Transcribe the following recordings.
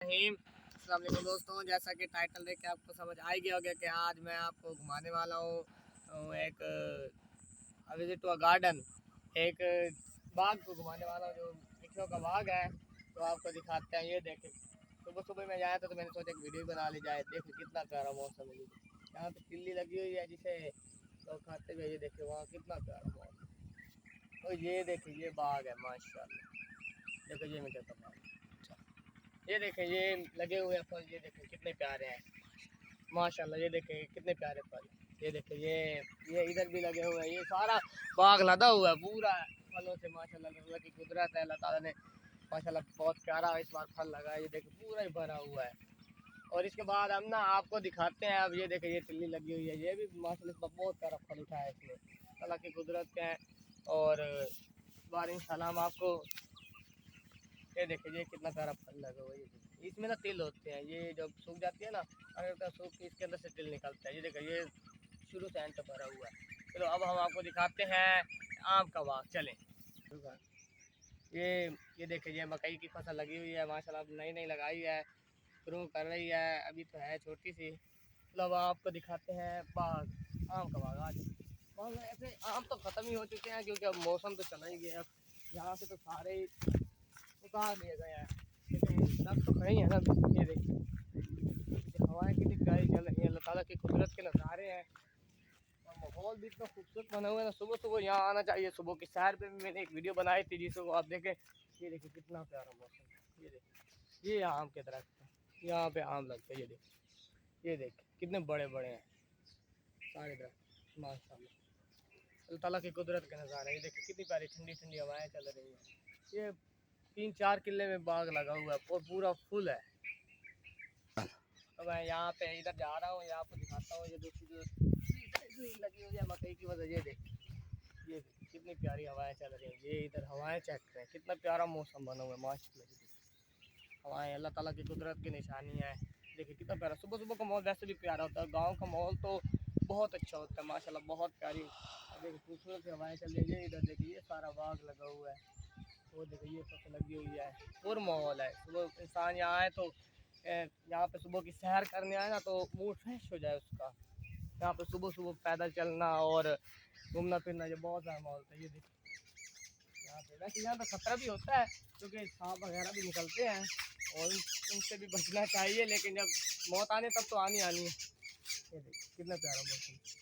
अस्सलाम वालेकुम दोस्तों, जैसा कि टाइटल देख के आपको समझ आ ही गया होगा कि आज मैं आपको घुमाने वाला हूँ एक विजिट टू अ गार्डन, एक बाग को घुमाने वाला हूँ जो मिठियों का बाग है। तो आपको दिखाते हैं। ये देखें, सुबह सुबह में जाया तो मैंने सोचा एक वीडियो बना ली जाए। देखें कितना प्यारा मौसम है। यहाँ पे तिल्ली लगी हुई है जिसे लोग खाते हुए। ये देखें वहाँ कितना प्यारा मौसम। तो ये देखें ये बाग है माशाल्लाह। देखो ये मिठियों का बाग, ये देखें ये लगे हुए हैं फल। ये देखें कितने प्यारे हैं माशाल्लाह। ये देखें कितने प्यारे फल। ये देखें ये इधर भी लगे हुए हैं। ये सारा बाग लदा हुआ है पूरा फलों से माशाल्लाह। अल्लाह की कुदरत है, अल्लाह ताला ने माशाल्लाह बहुत प्यारा इस बार फल लगा है। ये देखें पूरा ही भरा हुआ है। और इसके बाद हम ना आपको दिखाते हैं। अब ये देखें ये तिल्ली लगी हुई है। ये भी माशाल्लाह इस बार बहुत प्यारा फल उठा है इसमें। अल्लाह की कुदरत के हैं। और इस बार इंशाल्लाह हम आपको ये देखिए ये कितना प्यारा फल लगा हुआ है। ये इसमें ना तिल होते हैं। ये जब सूख जाती है ना, अगर सूख के इसके अंदर से तिल निकलता है। ये देखिए ये शुरू से एंड तक भरा हुआ है। चलो अब हम आपको दिखाते हैं आम का बाग, चलें। ये देखिए ये मकई की फसल लगी हुई है माशाल्लाह। नई नई लगाई है, ग्रो कर रही है, अभी तो है छोटी सी। चलो अब आपको दिखाते हैं बाग, आम का बाग। आज बाग ऐसे आम तो ख़त्म ही हो चुके हैं क्योंकि अब मौसम तो चला ही गया। अब यहाँ से तो सारे उतार लिए गए हैं, लेकिन दर्द तो कहीं है ना। ये देखिए हवाएं कितनी प्यारी चल रही है। अल्लाह ताला की कुदरत के नज़ारे हैं। और माहौल भी इतना खूबसूरत बना हुआ है ना। सुबह सुबह यहाँ आना चाहिए। सुबह की सैर पे भी मैंने एक वीडियो बनाई थी जिसको आप देखें। ये देखिए कितना प्यारा मौसम है। ये देखिए ये आम के दरख्त है, यहाँ पे आम लगते हैं। ये देखिए कितने बड़े बड़े हैं सारे दरख्त माशाल्लाह। अल्लाह ताला की कुदरत के नज़ारे। ये देखिए कितनी प्यारी ठंडी ठंडी हवाएं चल रही हैं। ये 3-4 किले में बाग लगा हुआ है और पूरा फुल है। तो मैं यहाँ पे इधर जा रहा हूँ, यहाँ पे दिखाता हूँ। ये दूसरी लगी हुई है मकई की वजह। ये कितनी प्यारी हवाएं चल रही हैं। ये इधर हवाएं चेक करें, कितना प्यारा मौसम बना हुआ है माशाल्लाह। हवाएं अल्लाह ताला की कुदरत की निशानी है। देखिए कितना प्यारा। सुबह सुबह का माहौल वैसे भी प्यारा होता है। गाँव का माहौल तो बहुत अच्छा होता है माशाल्लाह, बहुत प्यारी। देखिए खूबसूरत हवाएं चल रही है। इधर देखिए ये सारा बाग लगा हुआ है। वो देखिए ये फसल लगी हुई है, और माहौल है। सुबह इंसान यहाँ आए तो यहाँ पे सुबह की सैर करने आए ना तो मूड फ्रेश हो जाए उसका। यहाँ पे सुबह सुबह पैदल चलना और घूमना फिरना ये बहुत ज़्यादा माहौल है। ये देखिए यहाँ पे वैसे यहाँ पे खतरा भी होता है क्योंकि सांप वगैरह भी निकलते हैं और उनसे भी बचना चाहिए, लेकिन जब मौत आने तब तो आनी आनी है। ये देखिए कितना प्यारा मौसम।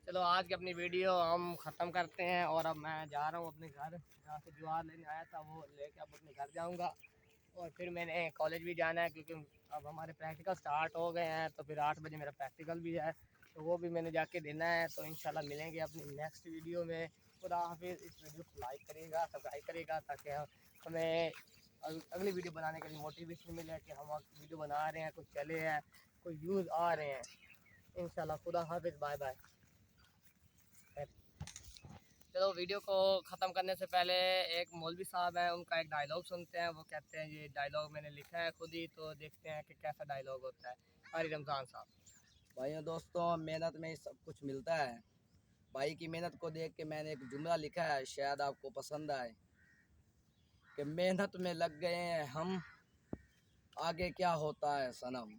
चलो आज की अपनी वीडियो हम ख़त्म करते हैं और अब मैं जा रहा हूँ अपने घर। जहाँ से ज्वार लेने आया था वो लेके अब अपने घर जाऊँगा। और फिर मैंने कॉलेज भी जाना है क्योंकि अब हमारे प्रैक्टिकल स्टार्ट हो गए हैं। तो फिर 8 बजे मेरा प्रैक्टिकल भी है, तो वो भी मैंने जाके देना है। तो इंशाल्लाह मिलेंगे अपनी नेक्स्ट वीडियो में। खुदा हाफिज़। इस वीडियो को लाइक करिएगा, सब्सक्राइब करिएगा ताकि हमें अगली वीडियो बनाने के लिए मोटिवेशन मिले कि हम वीडियो बना रहे हैं, कुछ चले हैं, कोई व्यूज़ आ रहे हैं। इंशाल्लाह खुदा हाफिज़, बाय बाय। चलो वीडियो को ख़त्म करने से पहले एक मौलवी साहब हैं, उनका एक डायलॉग सुनते हैं। वो कहते हैं, ये डायलॉग मैंने लिखा है खुद ही, तो देखते हैं कि कैसा डायलॉग होता है। कारी रमज़ान साहब। भाइयों दोस्तों, मेहनत में ही सब कुछ मिलता है। भाई की मेहनत को देख के मैंने एक जुमला लिखा है, शायद आपको पसंद आए कि मेहनत में लग गए हैं हम, आगे क्या होता है सनम।